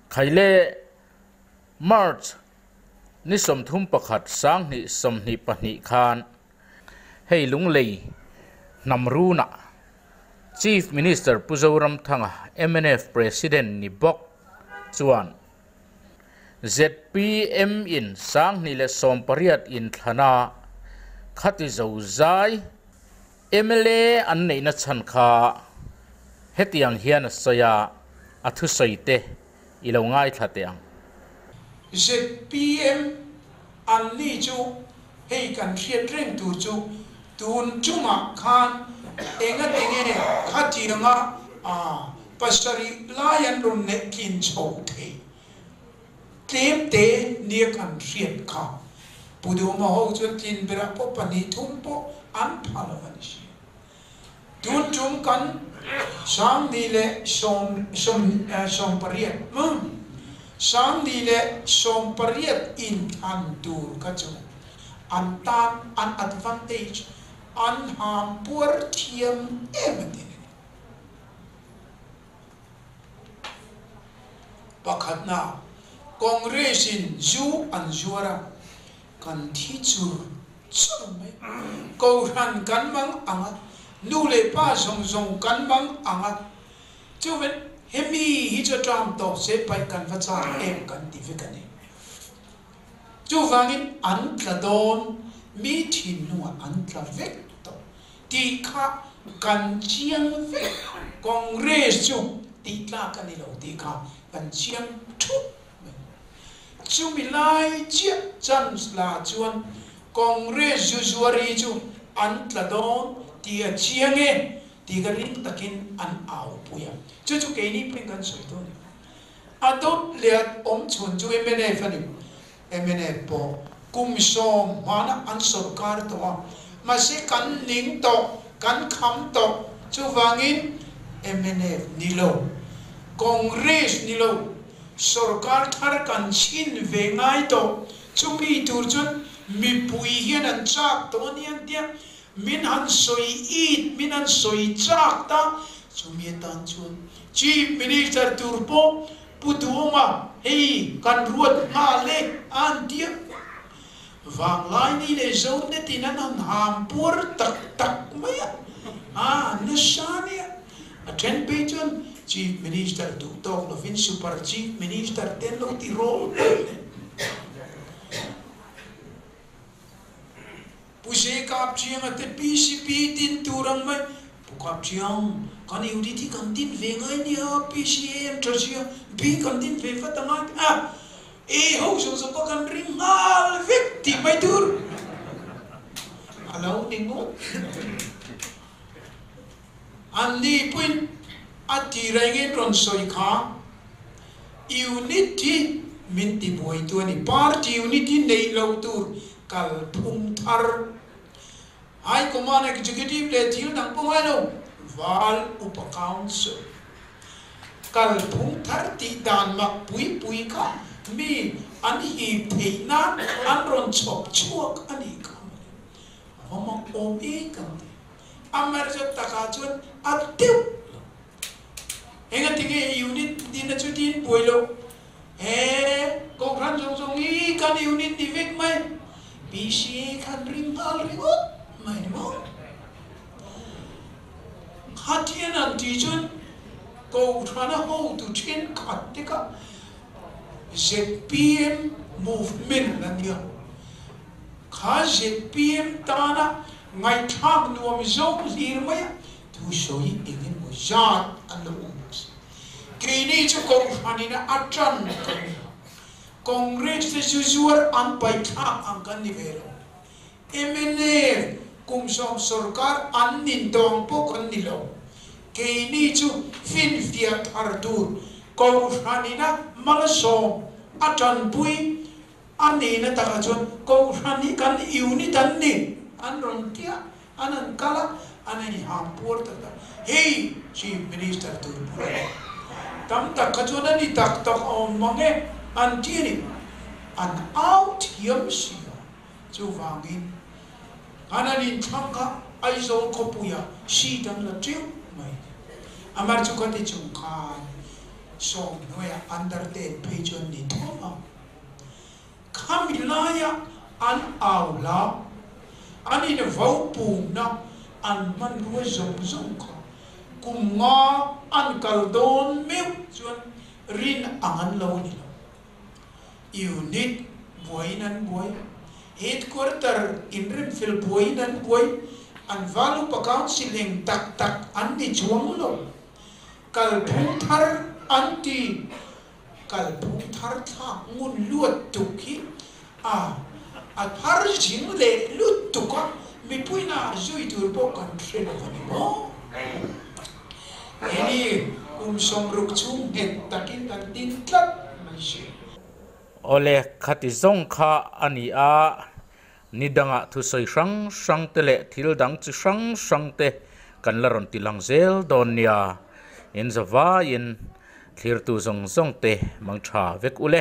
Khaile March ni som thum pakhat sang ni som ni pahnih khan hei lunglei namruna Chief Minister Zoramthanga MNF President ni bok chuan ZPM in sang ni le som pariat in thana khati zo zai MLA an nei na chan kha hetiang hian saya athu soite ilo ngai thatiang ZPM an li chu hei kan thiat reng tu chu tun chuma khan enga tenge khatianga pasari layan ron ne kin chou the tem te nia kan thiat kha pudu ma ho chu tin bera po pani thum po an phala van shi tun chum kan sang ni le som pariat sang ni le som pariat in an tur ka chu an tan an advantage an ham pur thiam emati pakhat na congress in zu an zuara kan thi chur chume ko ran kan mang anga nu le pa song song kan mang anga chuwen hemi hi cha tram to se pai kan va cha em kan ti ve kan ni chu wangin an tla don mi thin nu an tla vek to ti kha kan chiang vek congress chu ti tla kan ni lo ti kha kan chiang thu chu mi lai chia chan la chuan congress ju zuari chu an tla don ti a chiang e ti ga rin takin an au puya chu chu ke ni pring kan soi to adot liat om chun chu MLA fani MLA po kum som mana an sarkar to ma se kan ning to kan kham to chu wangin MLA nilo congress nilo sarkar thar kan chin ve ngai to chu mi tur chun mi pui hian an chak to nian tia min han soi eat min han soi chak ta chu mi tan chun chief minister turpo putuma hei kan ruat ma le an tia wang lai ni le zon ne tin an ham pur tak tak maya na shania attend page chief minister tu tok lo fin super chief minister ten lo ti ro puse kap chiang at PCP tin turang mai kap chiang kan yudi ti kan tin ve ngai ni PCM trachia bi kan tin ve fa tanga e ho so ko kan ring mal vek ti mai tur alo ningo andi puin ati rangen ron soi kha unity min ti boi tu ni party unity nei lo tur kal phum thar ai command executive le thil dang pawai lo wal up council kal phum thar ti dan mak pui pui ka mi an hi theina an ron chop chuak ani ka homa om e ka amar jab taka chun atiu enga tinge unit din chu tin boilo ko ran jong jong i kan unit di vek mai BC kan ring tal ringot mai mo khatian an ti chun ko thana ho tu chen khatika ZPM movement na dia kha ZPM tana ngai thak nuam zong lir mai tu soi ingin mo jat an lo kini chu ko thani na atran congress te jujuar an pai thak ang kan ni velo MLA kum som sarkar an nin dong po kan ni lo kini chu fin fiat artur ko thani na malaso atan pui ani na ta chon ko thani kan unit an ni an ron tia anan kala anani hampur ta hey chief minister tu tam tak kachona ni tak tak om mange an tieni an out yam sia chu wangin anani thangka aizo kopuya si dan la tiu mai amar chu kati chung khan song noya understand page on ni thoma kamilaya an aula ani ne vau pu na an man ruwa zong ka kumnga an kaldon meu chuan rin angan lo ni lo unit boinan boy headquarter in rimfil boinan boy an valu pakang siling tak an ni chuang lo kalphung thar anti kalphung thar tha ngun luat tukhi a thar jing le lut tukha mi puina zui tur po country lo ni mo ini som ruk chung het takin tan tin tlat mai she ole khati zong kha ani a nidanga thu soi sang tele thil dang chi sang te kan la ron tilang zel don nia in zawa in thlir tu zong te mang tha vek ule